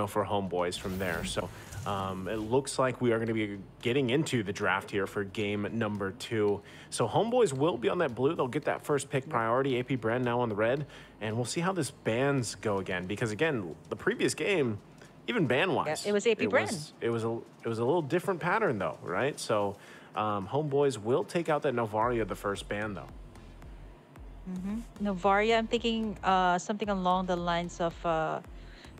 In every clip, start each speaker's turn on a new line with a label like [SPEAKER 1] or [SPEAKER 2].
[SPEAKER 1] for Homeboys from there. So it looks like we are going to be getting into the draft here for game number 2. So Homeboys will be on that blue. They'll get that first pick priority. AP BREN now on the red. And we'll see how this bans go again. Because again, the previous game, even ban-wise,
[SPEAKER 2] yeah, it was AP BREN.
[SPEAKER 1] It was a little different pattern though, right? So Homeboys will take out that Novaria the first ban though.
[SPEAKER 2] Novaria, I'm thinking something along the lines of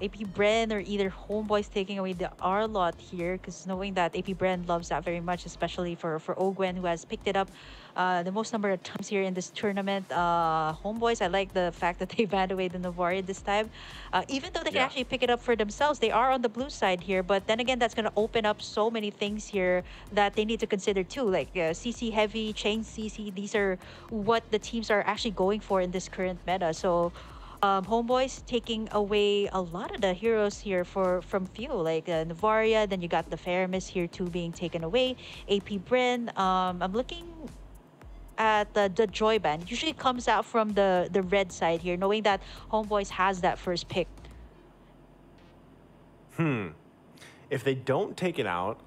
[SPEAKER 2] AP BREN or either Homeboys taking away the R lot here, because knowing that AP BREN loves that very much, especially for Ogwen, who has picked it up the most number of times here in this tournament. Homeboys, I like the fact that they banned away the Novaria this time. Even though they can actually pick it up for themselves, they are on the blue side here. But then again, that's going to open up so many things here that they need to consider too, like CC heavy, chain CC. These are what the teams are actually going for in this current meta. So Homeboys taking away a lot of the heroes here from few, like Novaria. Then you got the Faramis here too being taken away. AP BREN. I'm looking at the Joy ban. It usually comes out from the red side here, knowing that Homeboys has that first pick.
[SPEAKER 1] If they don't take it out,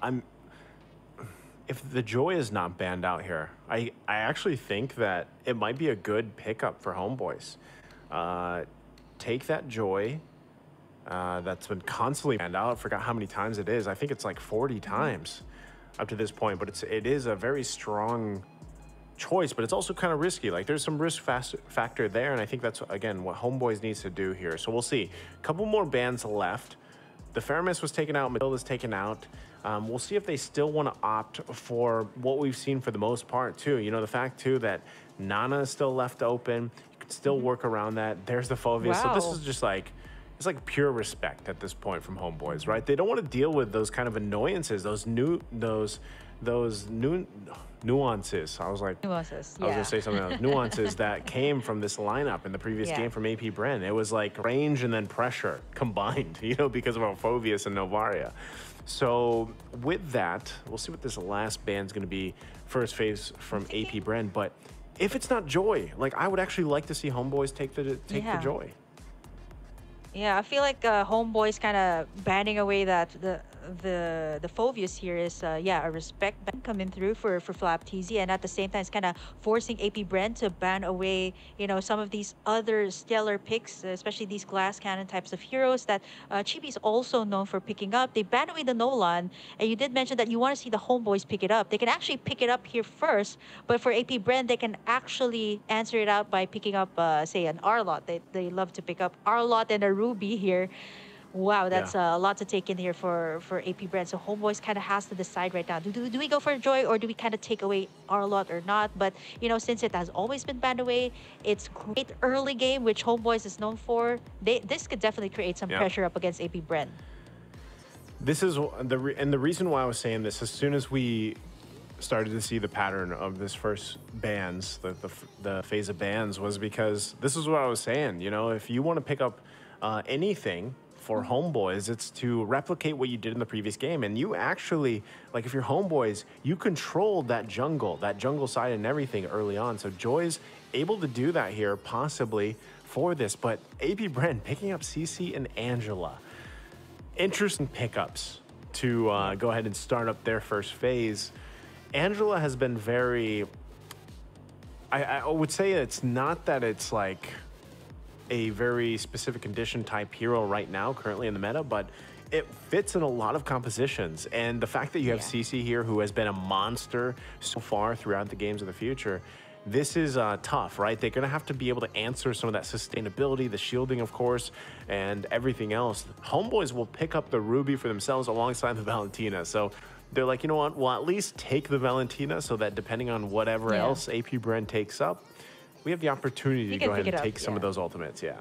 [SPEAKER 1] if the Joy is not banned out here, I actually think that it might be a good pickup for Homeboys. Take that Joy that's been constantly banned out. I forgot how many times it is. I think it's like 40 times up to this point, but it is a very strong choice, but it's also kind of risky. Like there's some risk factor there, and I think that's again what Homeboys needs to do here. So we'll see. A couple more bans left. The Faramis was taken out, Matilda's taken out. We'll see if they still want to opt for what we've seen for the most part too. You know, the fact too that Nana is still left open. You can still work around that. There's the Phobius.
[SPEAKER 2] Wow.
[SPEAKER 1] So this is just like, it's like pure respect at this point from Homeboys, right? They don't want to deal with those kind of annoyances, those new nuances. I was like,
[SPEAKER 2] Nuances,
[SPEAKER 1] I was gonna say something else. Nuances that came from this lineup in the previous game from AP BREN. It was like range and then pressure combined, you know, because of Phobius and Novaria. So with that, we'll see what this last band's gonna be. First phase from AP BREN, but if it's not Joy, like I would actually like to see Homeboys take the Joy.
[SPEAKER 2] Yeah, I feel like Homeboys kind of banning away that the Phobius here is a respect ban coming through for Flap TZ, and at the same time it's kind of forcing AP BREN to ban away, you know, some of these other stellar picks, especially these glass cannon types of heroes that Chibi is also known for picking up. They ban away the Nolan, and you did mention that you want to see the Homeboys pick it up. They can actually pick it up here first, but for AP BREN they can actually answer it out by picking up say an R-Lot. They love to pick up R-Lot and a Ruby here. Wow, that's a lot to take in here for AP BREN. So Homeboys kind of has to decide right now. Do we go for Joy, or do we kind of take away R-Lot or not? But, you know, since it has always been banned away, it's great early game, which Homeboys is known for. This could definitely create some pressure up against AP BREN.
[SPEAKER 1] This is the reason why I was saying this. As soon as we started to see the pattern of this first bans, the phase of bans, was because this is what I was saying. You know, if you want to pick up anything for Homeboys, it's to replicate what you did in the previous game. And you actually, like if you're Homeboys, you controlled that jungle side and everything early on. So Joy's able to do that here, possibly for this. But AP BREN picking up CC and Angela. Interesting pickups to go ahead and start up their first phase. Angela has been very, I would say it's not that it's like a very specific condition type hero right now currently in the meta, but it fits in a lot of compositions. And the fact that you have CC here, who has been a monster so far throughout the games of the future, this is tough, right? They're going to have to be able to answer some of that sustainability, the shielding, of course, and everything else. Homeboys will pick up the Ruby for themselves alongside the Valentina. So they're like, you know what, we'll at least take the Valentina so that depending on whatever else AP BREN takes up, we have the opportunity to go ahead and take some of those ultimates,
[SPEAKER 2] Yeah,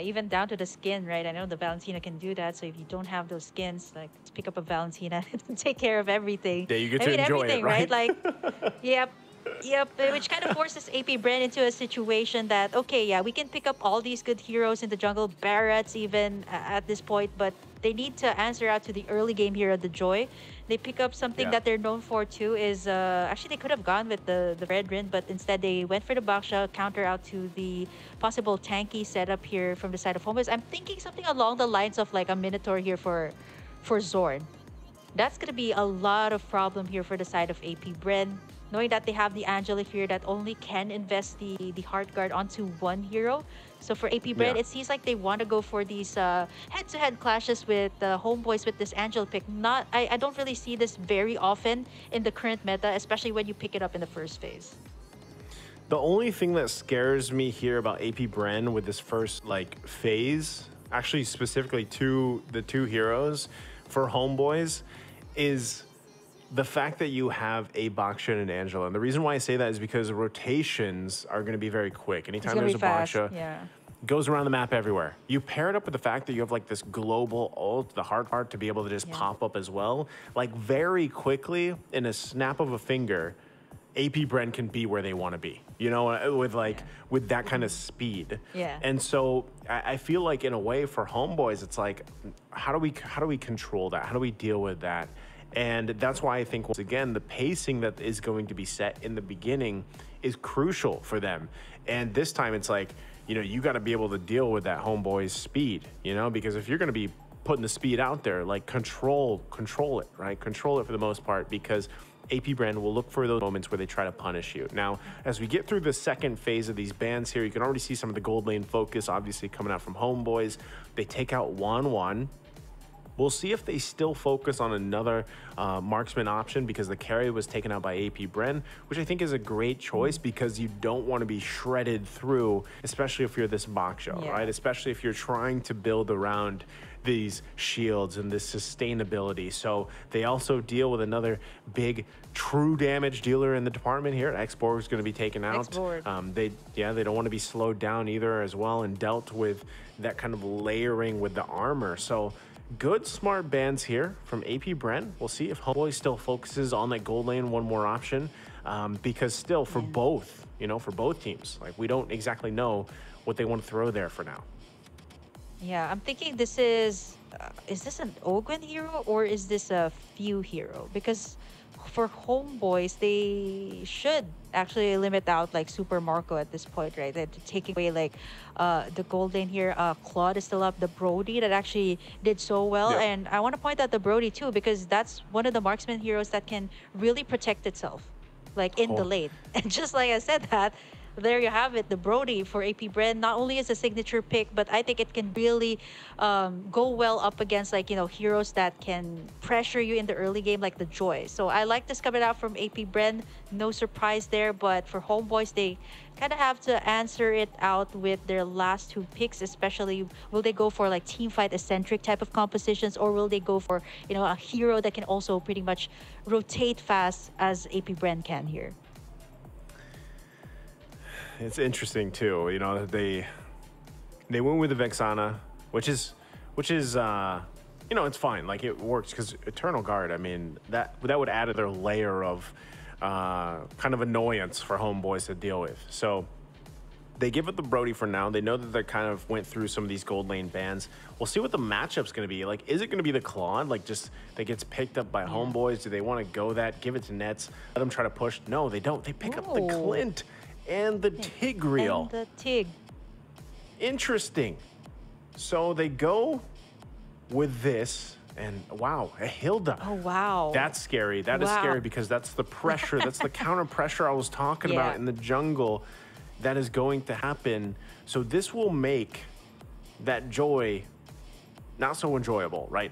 [SPEAKER 2] even down to the skin, right? I know the Valentina can do that. So if you don't have those skins, like, let's pick up a Valentina and take care of everything.
[SPEAKER 1] Yeah, you get to enjoy
[SPEAKER 2] everything,
[SPEAKER 1] it, right?
[SPEAKER 2] Like, Yep, which kind of forces AP Bren into a situation that, okay, yeah, we can pick up all these good heroes in the jungle, Barretts even at this point, but they need to answer out to the early game hero, the Joy. They pick up something
[SPEAKER 1] Yeah.
[SPEAKER 2] that they're known for too is, actually they could have gone with the Red Rin, but instead they went for the Baksha, counter out to the possible tanky setup here from the side of Homeboys. I'm thinking something along the lines of like a Minotaur here for Zorn. That's going to be a lot of problem here for the side of AP Bren, knowing that they have the Angelic here that only can invest the Heart Guard onto one hero. So for AP Bren,
[SPEAKER 1] Yeah.
[SPEAKER 2] it seems like they want to go for these head-to-head clashes with Homeboys with this Angel pick. I don't really see this very often in the current meta, especially when you pick it up in the first phase.
[SPEAKER 1] The only thing that scares me here about AP Bren with this first like phase, actually specifically to the two heroes for Homeboys, is the fact that you have a Baksha and an Angela. And the reason why I say that is because rotations are going to be very quick. Anytime there's a Baksha,
[SPEAKER 2] Yeah.
[SPEAKER 1] goes around the map everywhere. You pair it up with the fact that you have like this global ult, the hard part to be able to just pop up as well. Like very quickly, in a snap of a finger, AP Bren can be where they want to be, you know, with like with that kind of speed.
[SPEAKER 2] Yeah.
[SPEAKER 1] And so I feel like in a way for Homeboys, it's like, how do we control that? How do we deal with that? And that's why I think, once again, the pacing that is going to be set in the beginning is crucial for them. And this time it's like, you know, you got to be able to deal with that Homeboy's speed, you know, because if you're going to be putting the speed out there, like control it, right? Control it for the most part, because AP Bren will look for those moments where they try to punish you. Now, as we get through the second phase of these bans here, you can already see some of the gold lane focus, obviously coming out from Homeboys. They take out 1-1. We'll see if they still focus on another marksman option, because the carry was taken out by AP Bren, which I think is a great choice because you don't want to be shredded through, especially if you're this Baksha, right? Especially if you're trying to build around these shields and this sustainability. So they also deal with another big true damage dealer in the department here. X-Borg is going to be taken out. They don't want to be slowed down either as well, and dealt with that kind of layering with the armor. So good, smart bans here from AP Bren. We'll see if Homeboy still focuses on that gold lane, one more option, because still for both, you know, for both teams, like we don't exactly know what they want to throw there for now.
[SPEAKER 2] Yeah, I'm thinking this is this an Ogwen hero or is this a few hero? Because for Homeboys, they should actually limit out like Super Marco at this point, right? They're taking away like the gold lane here. Claude is still up. The Brody that actually did so well.
[SPEAKER 1] Yep.
[SPEAKER 2] And I want to point out the Brody too, because that's one of the marksman heroes that can really protect itself, like in the lane. And just like I said that, there you have it, the Brody for AP Bren. Not only is a signature pick, but I think it can really go well up against like, you know, heroes that can pressure you in the early game, like the Joy. So I like this coming out from AP Bren. No surprise there, but for Homeboys, they kind of have to answer it out with their last two picks, especially will they go for like team fight eccentric type of compositions, or will they go for, you know, a hero that can also pretty much rotate fast as AP Bren can here.
[SPEAKER 1] It's interesting too, you know, they went with the Vexana, which is you know, it's fine, like it works because Eternal Guard, I mean, that would add another layer of kind of annoyance for Homeboys to deal with. So they give it the Brody for now. They know that they kind of went through some of these gold lane bans. We'll see what the matchup's going to be. Like, is it going to be the Claude, like just that gets picked up by Homeboys? Do they want to go that, give it to Nets, let them try to push? No, they don't. They pick up the Clint and the Tigreal.
[SPEAKER 2] And the Tig.
[SPEAKER 1] Interesting. So they go with this, and wow, a Hilda.
[SPEAKER 2] Oh, wow.
[SPEAKER 1] That's scary. That is scary because that's the pressure. That's the counter pressure I was talking about in the jungle that is going to happen. So this will make that Joy not so enjoyable, right?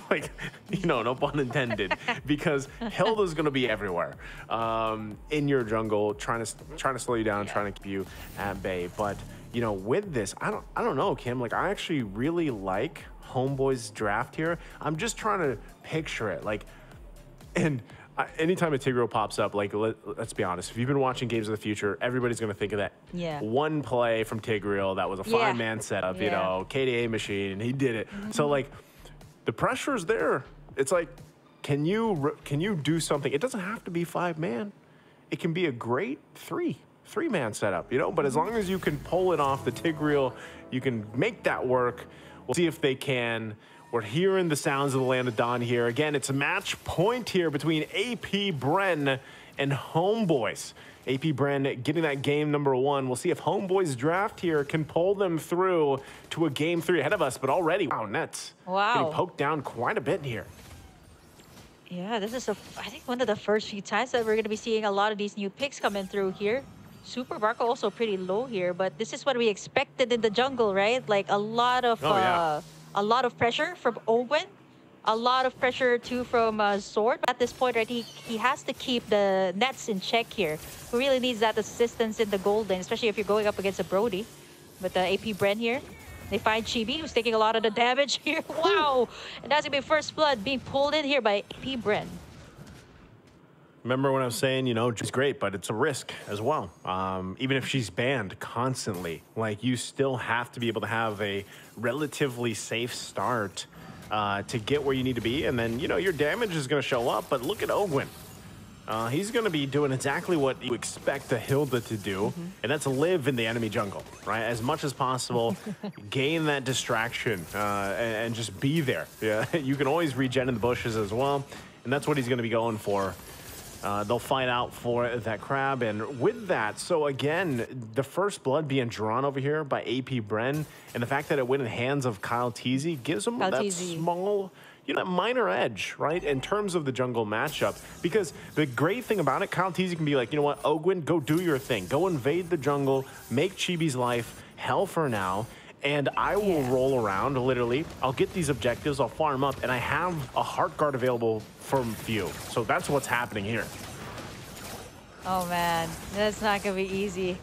[SPEAKER 1] Like, you know, no pun intended, because Hilda's going to be everywhere in your jungle, trying to slow you down, trying to keep you at bay. But you know, with this, I don't know, Kim. Like, I actually really like Homeboy's draft here. I'm just trying to picture it, like, and anytime a Tigreal pops up, like, let's be honest, if you've been watching Games of the Future, everybody's going to think of that one play from Tigreal that was a 5-man setup, you know, KDA machine, and he did it. So, like, the pressure is there. It's like, can you do something? It doesn't have to be 5-man. it can be a great three-man setup, you know? But as long as you can pull it off the Tigreal, you can make that work. We'll see if they can. We're hearing the sounds of the Land of Dawn here. Again, it's a match point here between AP BREN and HOMEBOIS. AP BREN getting that game number 1. We'll see if HOMEBOIS draft here can pull them through to a game 3 ahead of us. But already, wow, Nets getting poked down quite a bit here.
[SPEAKER 2] Yeah, this is, I think, one of the first few times that we're going to be seeing a lot of these new picks coming through here. Super Barco also pretty low here, but this is what we expected in the jungle, right? Like a lot of pressure from Owen. A lot of pressure too from Sword. But at this point, right, he has to keep the nets in check here. Who really needs that assistance in the gold lane, especially if you're going up against a Brody. But the AP BREN here, they find Chibi, who's taking a lot of the damage here. Wow! And that's gonna be first blood being pulled in here by AP BREN.
[SPEAKER 1] Remember when I was saying, you know, she's great, but it's a risk as well. Even if she's banned constantly, like you still have to be able to have a relatively safe start to get where you need to be. And then, you know, your damage is going to show up. But look at Ogwin. He's going to be doing exactly what you expect a Hilda to do, and that's live in the enemy jungle, right? As much as possible, gain that distraction and just be there. Yeah, you can always regen in the bushes as well, and that's what he's going to be going for. They'll fight out for that crab, and with that, so again, the first blood being drawn over here by AP BREN, and the fact that it went in the hands of KaZan gives him that small, you know, minor edge, right, in terms of the jungle matchup. Because the great thing about it, KaZan can be like, you know what, Ogwin, go do your thing. Go invade the jungle, make Chibi's life hell for now, and I will roll around, literally. I'll get these objectives, I'll farm up, and I have a heart guard available from few. So that's what's happening here.
[SPEAKER 2] Oh man, that's not gonna be easy.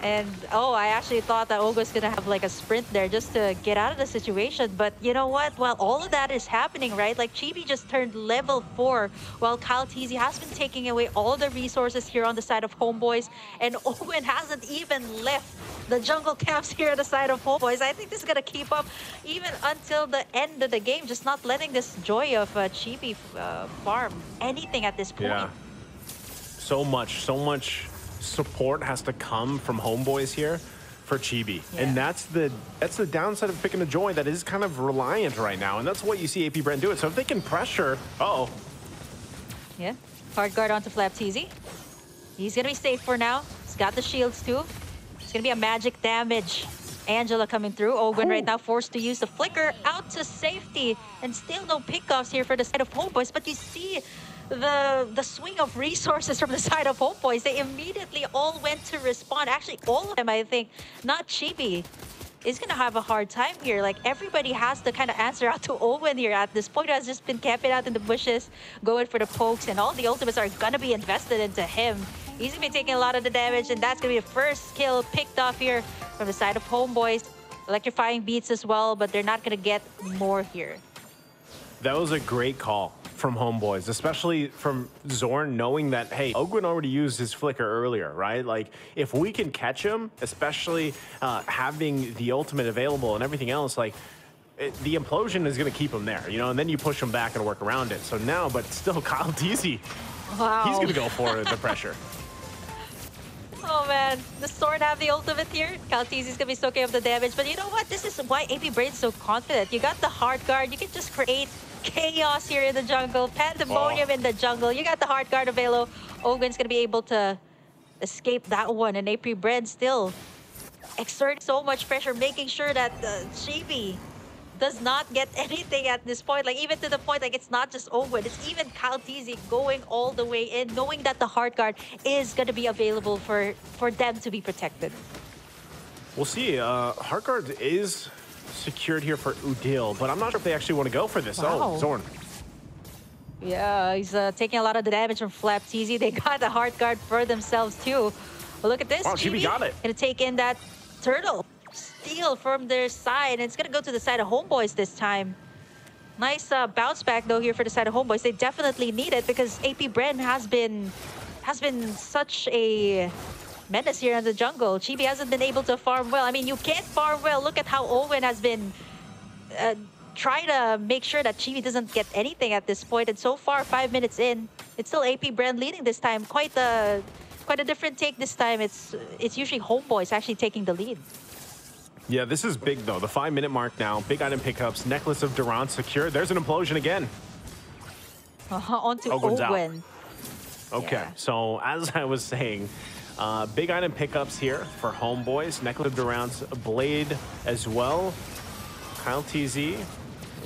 [SPEAKER 2] And I actually thought that Olga was gonna have like a sprint there just to get out of the situation. But you know what? While all of that is happening, right? Like Chibi just turned level 4, while KaZan has been taking away all the resources here on the side of HOMEBOIS, and Owen hasn't even left the jungle camps here on the side of HOMEBOIS. I think this is gonna keep up even until the end of the game, just not letting this joy of Chibi farm anything at this point.
[SPEAKER 1] Yeah. So much support has to come from HOMEBOIS here for Chibi. And that's the downside of picking a Joy that is kind of reliant right now. And that's what you see AP BREN do it. So if they can pressure,
[SPEAKER 2] yeah, hard guard onto FlapTZ. He's gonna be safe for now. He's got the shields too. It's gonna be a magic damage. Angela coming through. Owen right now forced to use the flicker out to safety, and still no pickoffs here for the side of HOMEBOIS. But you see the swing of resources from the side of HOMEBOIS. They immediately all went to respond. Actually, all of them, I think. Not Chibi is gonna have a hard time here. Like everybody has to kind of answer out to Owen here at this point. He has just been camping out in the bushes, going for the pokes, and all the ultimates are gonna be invested into him. He's gonna be taking a lot of the damage, and that's gonna be the first kill picked off here from the side of HOMEBOIS. Electrifying beats as well, but they're not gonna get more here.
[SPEAKER 1] That was a great call from HOMEBOIS, especially from Zorn, knowing that, hey, Ogwin already used his flicker earlier, right? Like, if we can catch him, especially having the ultimate available and everything else, like, the implosion is going to keep him there, you know, and then you push him back and work around it. So now, but still, KaZan,
[SPEAKER 2] wow,
[SPEAKER 1] he's going to go for the pressure.
[SPEAKER 2] Oh man, the Sword have the ultimate here. KaZan is going to be soaking up the damage, but you know what? This is why AP BREN's so confident. You got the hard guard, you can just create chaos here in the jungle, pandemonium in the jungle. You got the hard guard available. Owen's gonna be able to escape that one, and AP BREN still exerting so much pressure, making sure that Chibi does not get anything at this point. Like even to the point, like it's not just Owen, it's even KaZan going all the way in, knowing that the hard guard is gonna be available for them to be protected.
[SPEAKER 1] We'll see. Hard guard is secured here for Udil, but I'm not sure if they actually want to go for this.
[SPEAKER 2] Wow.
[SPEAKER 1] Oh, Zorn.
[SPEAKER 2] Yeah, he's taking a lot of the damage from FlapTZ. They got the hard guard for themselves too. Well, look at this.
[SPEAKER 1] Wow, Chibi got it.
[SPEAKER 2] Gonna take in that turtle. Steal from their side, and it's gonna go to the side of HOMEBOIS this time. Nice bounce back though here for the side of HOMEBOIS. They definitely need it because AP BREN has been such a menace here in the jungle. Chibi hasn't been able to farm well. I mean, you can't farm well. Look at how Owen has been try to make sure that Chibi doesn't get anything at this point. And so far, 5 minutes in, it's still AP BREN leading this time. Quite a different take this time. It's usually HOMEBOIS actually taking the lead.
[SPEAKER 1] Yeah, this is big though. The 5-minute mark now. Big item pickups. Necklace of Durant secured. There's an implosion again.
[SPEAKER 2] Onto
[SPEAKER 1] Ogwen's out.
[SPEAKER 2] Ogwen.
[SPEAKER 1] Okay,
[SPEAKER 2] Yeah.
[SPEAKER 1] so as I was saying, big item pickups here for HOMEBOIS. Necklace of Durant's Blade as well. Kyle TZ.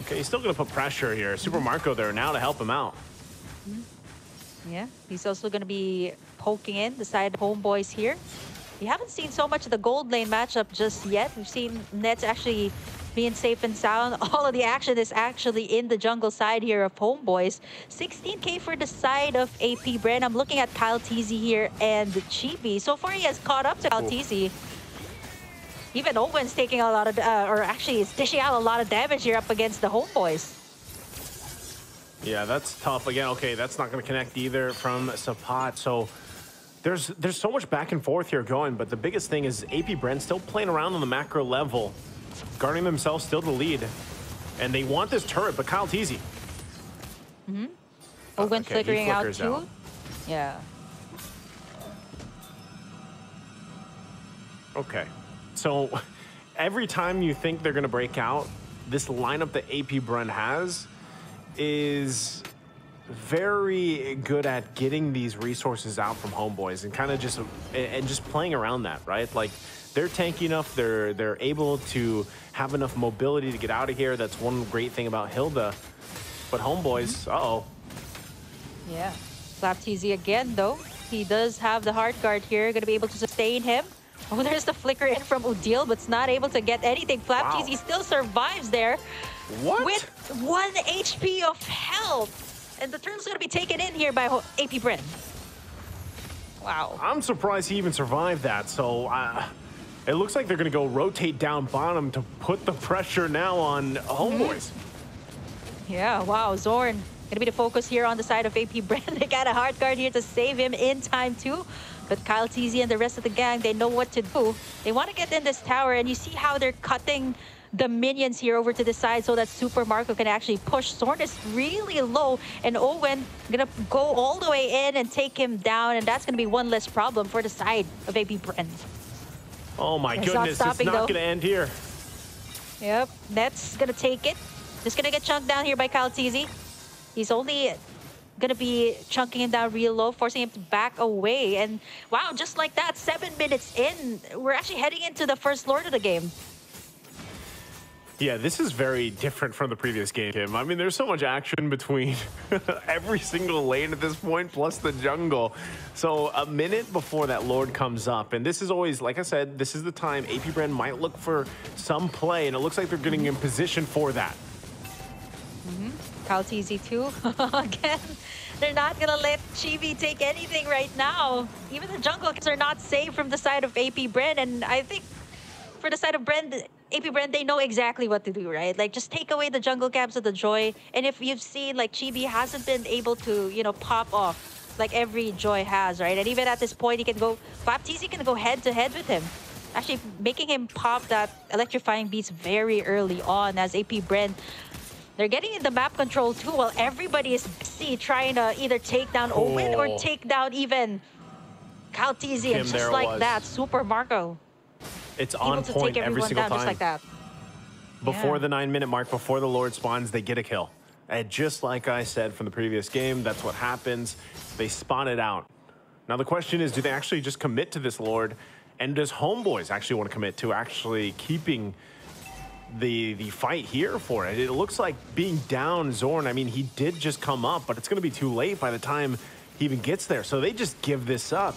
[SPEAKER 1] Okay, he's still going to put pressure here. Super Marco there now to help him out.
[SPEAKER 2] Yeah, he's also going to be poking in the side of HOMEBOIS here. We haven't seen so much of the gold lane matchup just yet. We've seen Nets actually being safe and sound. All of the action is actually in the jungle side here of HOMEBOIS. 16K for the side of AP BREN. I'm looking at Kyle TZ here and Chibi. So far, he has caught up to Kyle TZ. Even Owen's taking a lot of, or actually is dishing out a lot of damage here up against the HOMEBOIS.
[SPEAKER 1] Yeah, that's tough. Again, okay, that's not going to connect either from Sapat. So there's so much back and forth here going, but the biggest thing is AP BREN still playing around on the macro level, guarding themselves still to lead. And they want this turret, but Kyle TZ.
[SPEAKER 2] Owen
[SPEAKER 1] okay,
[SPEAKER 2] flickering out too.
[SPEAKER 1] out.
[SPEAKER 2] Yeah.
[SPEAKER 1] Okay. So every time you think they're going to break out, this lineup that AP BREN has is very good at getting these resources out from HOMEBOIS and kind of just playing around that, right? Like they're tanky enough, they're able to have enough mobility to get out of here. That's one great thing about Hilda. But HOMEBOIS, uh-oh.
[SPEAKER 2] Yeah. Slap TZ again though. He does have the hard guard here, gonna be able to sustain him. Oh, there's the flicker in from Udil, but it's not able to get anything. Flap
[SPEAKER 1] Wow.
[SPEAKER 2] TZ still survives there.
[SPEAKER 1] What?
[SPEAKER 2] With 1 HP of health. And the turn's going to be taken in here by AP BREN. Wow.
[SPEAKER 1] I'm surprised he even survived that. So it looks like they're going to go rotate down bottom to put the pressure now on HOMEBOIS.
[SPEAKER 2] Yeah, wow. Zorn going to be the focus here on the side of AP BREN. They got a hard guard here to save him in time too. But Kyle TZ and the rest of the gang, they know what to do. They want to get in this tower, and you see how they're cutting the minions here over to the side so that Super Marco can actually push. Zorn is really low, and Owen gonna go all the way in and take him down, and that's gonna be one less problem for the side of AP BREN.
[SPEAKER 1] Oh my
[SPEAKER 2] It's
[SPEAKER 1] goodness,
[SPEAKER 2] not
[SPEAKER 1] it's
[SPEAKER 2] stopping,
[SPEAKER 1] not
[SPEAKER 2] though.
[SPEAKER 1] going to end here.
[SPEAKER 2] Yep, Nets gonna take it. Just gonna get chunked down here by Kyle TZ. He's only gonna be chunking him down real low, forcing him to back away. And wow, just like that, 7 minutes in, we're actually heading into the first Lord of the game.
[SPEAKER 1] Yeah, this is very different from the previous game, Kim. I mean, there's so much action between every single lane at this point, plus the jungle. So a minute before that Lord comes up, and this is always, like I said, this is the time AP BREN might look for some play, and it looks like they're getting in position for that.
[SPEAKER 2] Kyle TZ too. Again, they're not gonna let Chibi take anything right now. Even the jungle camps are not safe from the side of AP BREN, and I think for the side of AP BREN, they know exactly what to do, right? Like, just take away the jungle camps of the Joy, and if you've seen, like, Chibi hasn't been able to, you know, pop off like every Joy has, right? And even at this point, he can go, Baptiste can go head-to-head with him. Actually, making him pop that electrifying beats very early on as AP BREN. They're getting in the map control too, while everybody is busy trying to either take down Owen or take down even Kyle TZ. And just like that, Super Marco.
[SPEAKER 1] It's on point every single time.
[SPEAKER 2] Just like that.
[SPEAKER 1] Before the 9-minute mark, before the Lord spawns, they get a kill. And just like I said from the previous game, that's what happens. They spawn it out. Now the question is, do they actually just commit to this Lord? And does HOMEBOIS actually want to commit to actually keeping the fight here for it? It looks like being down Zorn, I mean, he did just come up, but it's going to be too late by the time he even gets there. So they just give this up.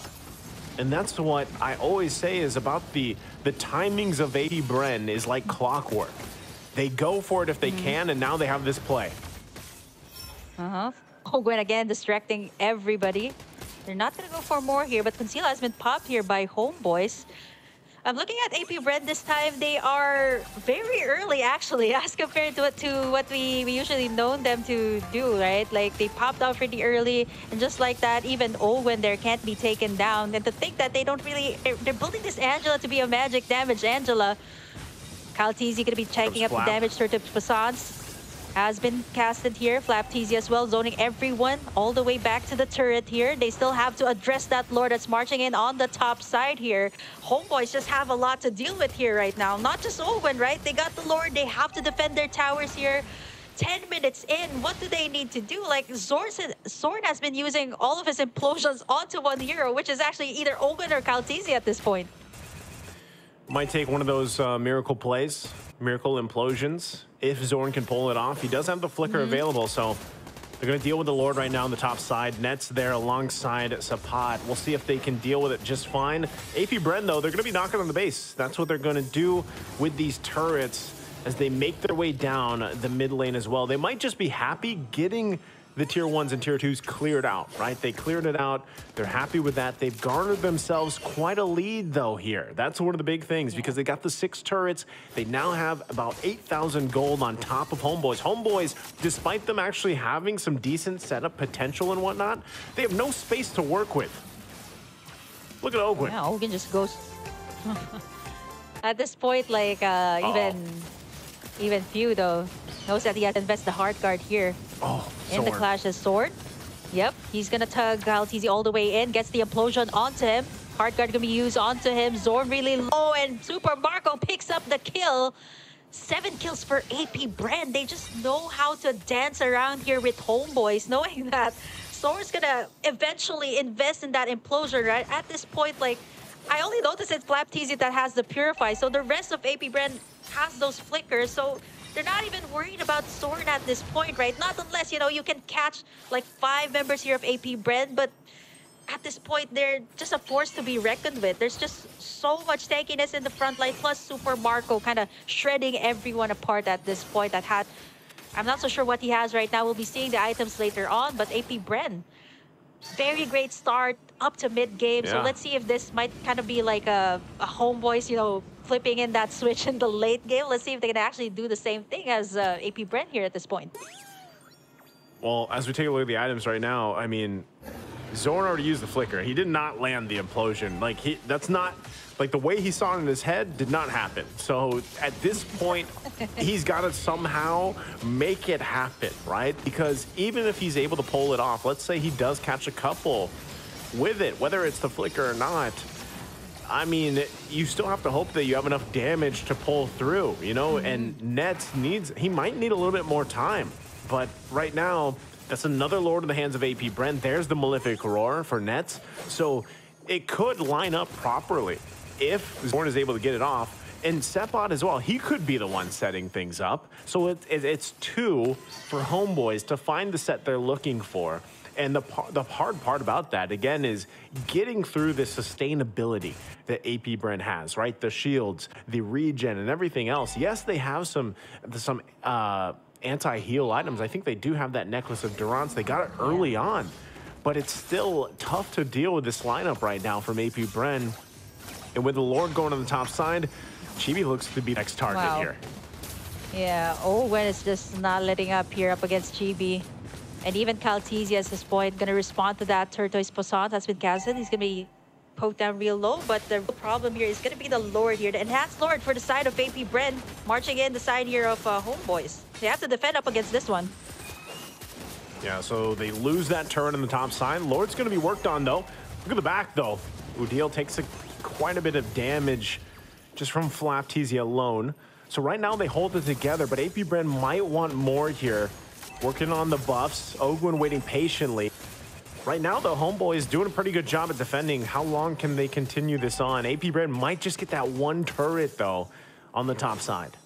[SPEAKER 1] And that's what I always say is about the timings of AP BREN is like clockwork. They go for it if they can, and now they have this play.
[SPEAKER 2] Ogwen again distracting everybody. They're not going to go for more here, but Conceal has been popped here by HOMEBOIS. I'm looking at AP BREN this time. They are very early, actually, as compared to what we usually known them to do, right? Like, they popped out pretty early, and just like that, even Owen there can't be taken down. And to think that they don't really... They're building this Angela to be a magic damage Angela. Kyle TZ going to be checking up the damage to Passants. has been casted here. Flapteasy as well, zoning everyone all the way back to the turret here. They still have to address that Lord that's marching in on the top side here. Homeboys just have a lot to deal with here right now. Not just Owen, right? They got the Lord. They have to defend their towers here. 10 minutes in, what do they need to do? Like, Zorn has been using all of his implosions onto one hero, which is actually either Owen or Kaltizi at this point.
[SPEAKER 1] Might take one of those miracle plays, miracle implosions, if Zorn can pull it off. He does have the flicker available, so they're going to deal with the Lord right now on the top side. Net's there alongside Sapat. We'll see if they can deal with it just fine. AP BREN, though, they're going to be knocking on the base. That's what they're going to do with these turrets as they make their way down the mid lane as well. They might just be happy getting the tier 1s and tier 2s cleared out, right? They cleared it out. They're happy with that. They've garnered themselves quite a lead, though, here. That's one of the big things, because they got the 6 turrets. They now have about 8,000 gold on top of Homeboys. Homeboys, despite them actually having some decent setup potential and whatnot, they have no space to work with. Look at Ogun.
[SPEAKER 2] Yeah, Ogun just goes... At this point, like, even Few, though, knows that he has to invest the hard guard here in the Clash's sword. Yep, he's gonna tug Kaltizi all the way in, gets the implosion onto him. Hard guard gonna be used onto him. Zorn really low, and Super Marco picks up the kill. 7 kills for AP BREN. They just know how to dance around here with Homeboys, knowing that Zorn's gonna eventually invest in that implosion, right? At this point, like, I only noticed it's Flapteasy that has the Purify, so the rest of AP BREN has those flickers, so they're not even worried about Zorn at this point, right? Not unless, you know, you can catch like 5 members here of AP BREN, but at this point, they're just a force to be reckoned with. There's just so much tankiness in the front line, plus Super Marco kind of shredding everyone apart at this point. I'm not so sure what he has right now. We'll be seeing the items later on, but AP BREN, very great start up to mid-game. So let's see if this might kind of be like a Homeboys, you know, flipping in that switch in the late game. Let's see if they can actually do the same thing as AP BREN here at this point.
[SPEAKER 1] Well, as we take a look at the items right now, I mean, Zorn already used the flicker. He did not land the implosion. Like, that's not, like, the way he saw it in his head did not happen. So at this point, he's got to somehow make it happen, right? Because even if he's able to pull it off, let's say he does catch a couple with it, whether it's the flicker or not, I mean, you still have to hope that you have enough damage to pull through, you know? And Nets he might need a little bit more time. But right now, that's another Lord in the hands of AP BREN. There's the Malefic Roar for Nets. So it could line up properly if Zorn is able to get it off. And Sepot as well, he could be the one setting things up. So it's 2 for Homeboys to find the set they're looking for. And the hard part about that, again, is getting through the sustainability that AP BREN has, right? The shields, the regen, and everything else. Yes, they have some anti-heal items. I think they do have that Necklace of Durance. They got it early on, but it's still tough to deal with this lineup right now from AP BREN. And with the Lord going on the top side, Chibi looks to be the next target here.
[SPEAKER 2] Yeah, Owen is just not letting up here up against Chibi. And even Kaltizi at this point going to respond to that. Tortoise Poisson has been casted. He's going to be poked down real low, but the real problem here is going to be the Lord here. The enhanced Lord for the side of AP BREN, marching in the side here of Homeboys. They have to defend up against this one.
[SPEAKER 1] Yeah, so they lose that turret on the top side. Lord's going to be worked on, though. Look at the back, though. Udiel takes quite a bit of damage just from Flapteasy alone. So right now they hold it together, but AP BREN might want more here. Working on the buffs. Ogwin waiting patiently. Right now, the Homeboys doing a pretty good job at defending. How long can they continue this on? AP BREN might just get that 1 turret, though, on the top side.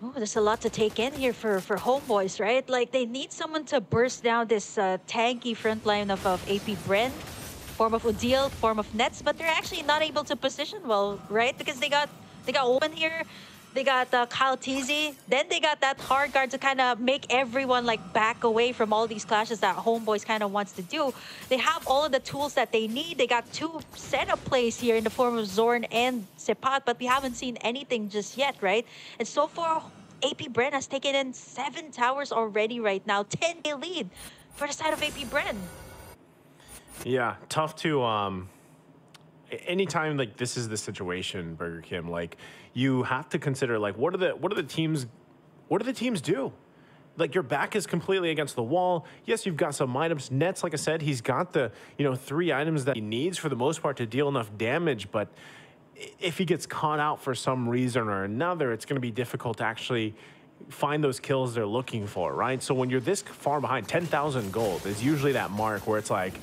[SPEAKER 2] Oh, there's a lot to take in here for Homeboys, right? Like, they need someone to burst down this tanky front line of AP BREN. Form of Udiel, form of Nets, but they're actually not able to position well, right? Because they got Owen here. They got Kaltizi. Then they got that hard guard to kind of make everyone like back away from all these clashes that Homeboys kind of wants to do. They have all of the tools that they need. They got 2 setup plays here in the form of Zorn and Sepat, but we haven't seen anything just yet, right? And so far, AP BREN has taken in 7 towers already right now. 10-day lead for the side of AP BREN.
[SPEAKER 1] Yeah, tough to anytime like this is the situation, Burger Kim, like you have to consider like what are the teams what do the teams do? Like, your back is completely against the wall. Yes, you've got some items. Nets, like I said, he's got the, 3 items that he needs for the most part to deal enough damage. But if he gets caught out for some reason or another, it's going to be difficult to actually find those kills they're looking for, right? So when you're this far behind, 10,000 gold is usually that mark where it's like,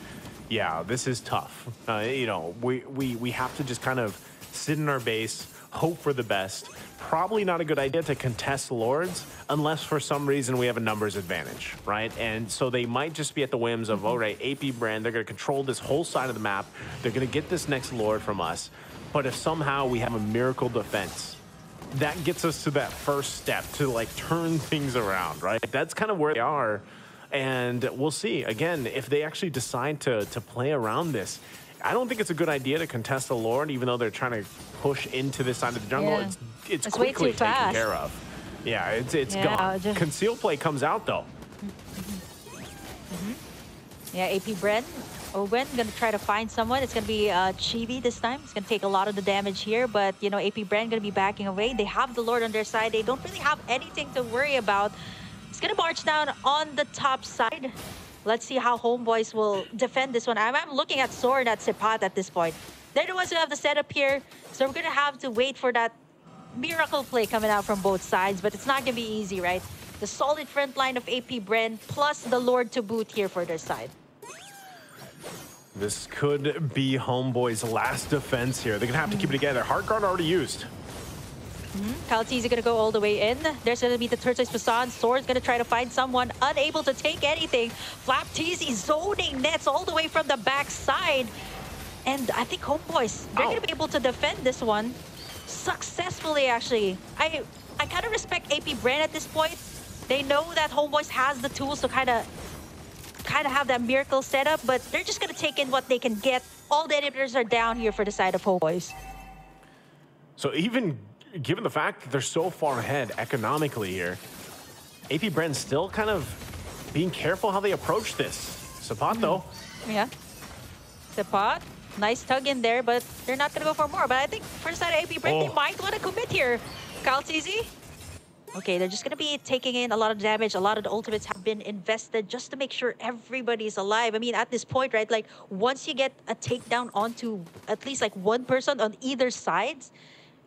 [SPEAKER 1] yeah, this is tough. We have to just kind of sit in our base, hope for the best. Probably not a good idea to contest Lords unless for some reason we have a numbers advantage, right? And so they might just be at the whims of, all right, AP BREN, they're going to control this whole side of the map. They're going to get this next Lord from us. But if somehow we have a miracle defense, that gets us to that first step to like turn things around, right? That's kind of where they are. And we'll see, again, if they actually decide to play around this. I don't think it's a good idea to contest a Lord, even though they're trying to push into this side of the jungle.
[SPEAKER 2] Yeah.
[SPEAKER 1] It's
[SPEAKER 2] way
[SPEAKER 1] quickly
[SPEAKER 2] too
[SPEAKER 1] taken
[SPEAKER 2] fast.
[SPEAKER 1] care of. Yeah, it's gone. Conceal play comes out, though.
[SPEAKER 2] Yeah, AP BREN. Owen gonna try to find someone. It's gonna be Chibi this time. It's gonna take a lot of the damage here, but AP BREN gonna be backing away. They have the Lord on their side. They don't really have anything to worry about. It's gonna march down on the top side. Let's see how Homeboys will defend this one. I'm looking at Sword at Sepat at this point. They're the ones who have the setup here, so we're gonna have to wait for that miracle play coming out from both sides, but it's not gonna be easy, right? The solid front line of AP BREN plus the Lord to boot here for their side.
[SPEAKER 1] This could be Homeboy's last defense here. They're going to have to keep it together. Heart Guard already used.
[SPEAKER 2] Kalti's gonna go all the way in. There's gonna be the Turtles Basan. Sword's gonna try to find someone, unable to take anything. Flap TZ zoning Nets all the way from the back side. And I think Homeboys, they're gonna be able to defend this one successfully, actually. I kind of respect AP BREN at this point. They know that Homeboys has the tools to kind of have that miracle setup, but they're just gonna take in what they can get. All the inhibitors are down here for the side of Homeboys.
[SPEAKER 1] So even given the fact that they're so far ahead economically here, AP BREN's still kind of being careful how they approach this. Sepat, though.
[SPEAKER 2] Yeah. Sepat, nice tug in there, but they're not going to go for more. But I think for the side of AP BREN, they might want to commit here. KAZAN. Okay, they're just going to be taking in a lot of damage. A lot of the ultimates have been invested just to make sure everybody's alive. I mean, at this point, right, like once you get a takedown onto at least like one person on either side,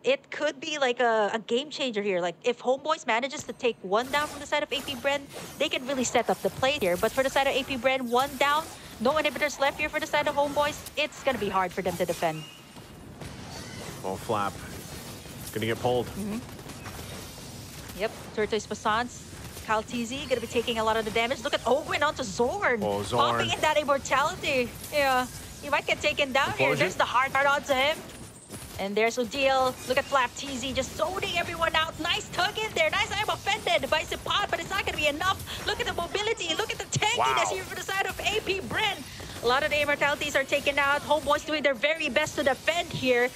[SPEAKER 2] it could be like a game changer here. Like if Homeboys manages to take one down from the side of AP BREN, they can really set up the play here. But for the side of AP BREN, one down, no inhibitors left here for the side of Homeboys. It's gonna be hard for them to defend.
[SPEAKER 1] Oh, Flap. Gonna get pulled.
[SPEAKER 2] Yep, Turtles Passants. KAZAN gonna be taking a lot of the damage. Look at Owen onto Zorn.
[SPEAKER 1] Oh, Zorn.
[SPEAKER 2] Popping in that immortality. Yeah, he might get taken down here. There's the hard card onto him. And there's Udil. Look at Flap TZ just zoning everyone out. Nice tug in there. Nice, I'm offended by Sepat, but it's not going to be enough. Look at the mobility. Look at the tankiness here for the side of AP BREN. A lot of the immortalities are taken out. Homeboys doing their very best to defend here.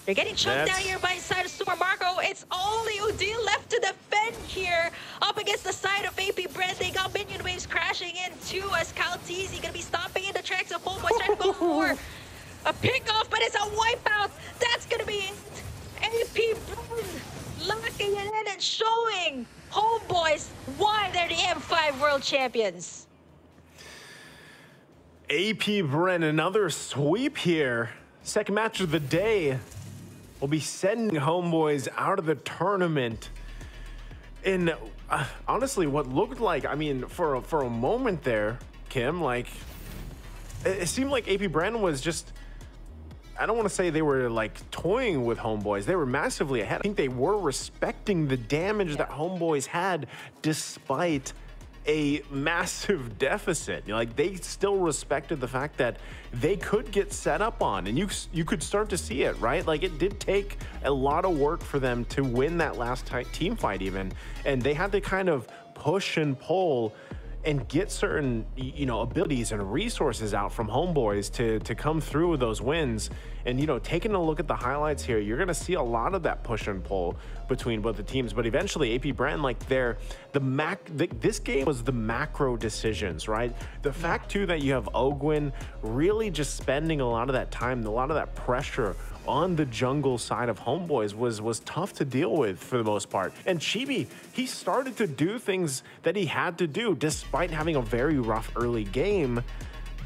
[SPEAKER 2] They're getting chunked down here by the side of Super Marco. It's only Udil left to defend here. Up against the side of AP BREN. They got minion waves crashing in too as KAZAN going to be stomping in the tracks of Homeboys trying to go for a pick-off, but it's a wipeout. That's going to be it. AP BREN locking it in and showing Homeboys why they're the M5 World Champions.
[SPEAKER 1] AP BREN, another sweep here. Second match of the day. Will be sending Homeboys out of the tournament. In honestly, what looked like, I mean, for a moment there, Kim, like, it seemed like AP BREN was just, I don't want to say they were like toying with Homeboys. They were massively ahead. I think they were respecting the damage that Homeboys had despite a massive deficit. Like, they still respected the fact that they could get set up on, and you could start to see it, right? Like, it did take a lot of work for them to win that last team fight even, and they had to kind of push and pull and get certain, abilities and resources out from Homeboys to come through with those wins. And, taking a look at the highlights here, you're going to see a lot of that push and pull between both the teams. But eventually, AP BREN, like, this game was the macro decisions, right? The fact, too, that you have Ogwin really just spending a lot of that time, a lot of that pressure on the jungle side of Homeboys was tough to deal with for the most part. And Chibi, he started to do things that he had to do despite having a very rough early game.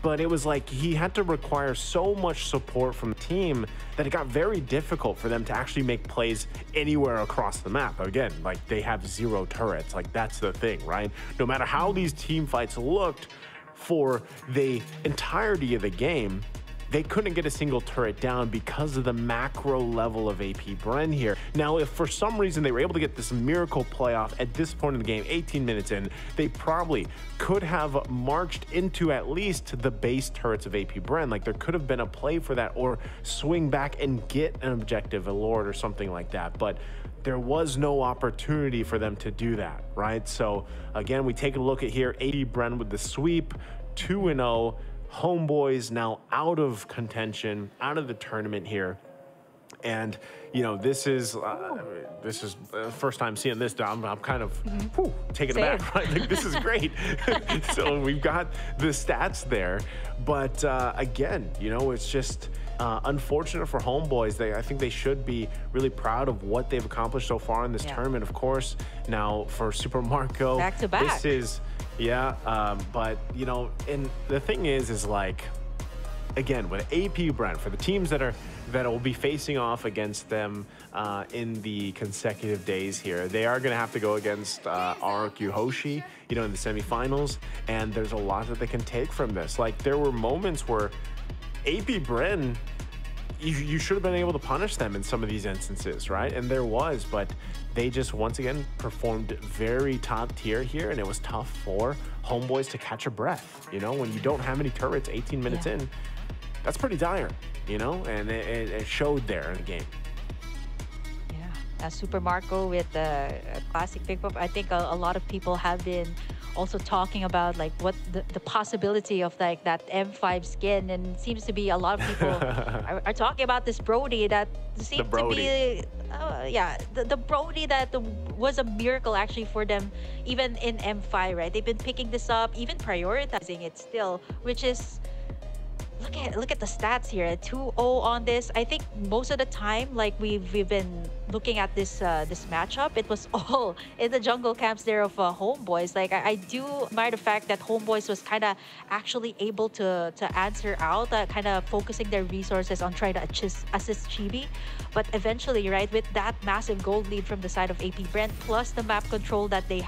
[SPEAKER 1] But it was like he had to require so much support from the team that it got very difficult for them to actually make plays anywhere across the map. Again, like they have 0 turrets. Like that's the thing, right? No matter how these team fights looked for the entirety of the game, they couldn't get a single turret down because of the macro level of AP BREN here. Now, if for some reason they were able to get this miracle playoff at this point in the game, 18 minutes in, they probably could have marched into at least the base turrets of AP BREN. Like there could have been a play for that, or swing back and get an objective, a Lord or something like that. But there was no opportunity for them to do that, right? So again, we take a look at here, AP BREN with the sweep, 2-0. Homeboys now out of contention, out of the tournament here. And, you know, this is the first time seeing this. I'm kind of taken aback, right? Like, this is great. So we've got the stats there. But again, you know, it's just unfortunate for Homeboys. I think they should be really proud of what they've accomplished so far in this tournament, of course. Now, for Super Marco,
[SPEAKER 2] back to back.
[SPEAKER 1] This is... Yeah, but, you know, and the thing is like, again, with AP BREN, for the teams that will be facing off against them in the consecutive days here, they are going to have to go against RQ Hoshi, you know, in the semifinals, and there's a lot that they can take from this. Like, there were moments where AP BREN, you should have been able to punish them in some of these instances, right? And there was, but they just once again performed very top tier here, and it was tough for Homeboys to catch a breath. You know, when you don't have any turrets 18 minutes in, that's pretty dire, you know, and it showed there in the game.
[SPEAKER 2] Yeah, Super Marco with the classic pick up. I think a lot of people have been also talking about like what the possibility of like that M5 skin, and it seems to be a lot of people are talking about this Brody that seems to be the Brody that was a miracle actually for them even in M5, right? They've been picking this up, even prioritizing it still, which is look at the stats here, 2-0 on this. I think most of the time, like we've been looking at this this matchup, it was all in the jungle camps there of Homeboys. Like I do admire the fact that Homeboys was kind of actually able to answer out, kind of focusing their resources on trying to assist Chibi. But eventually, right, with that massive gold lead from the side of AP BREN, plus the map control that they have,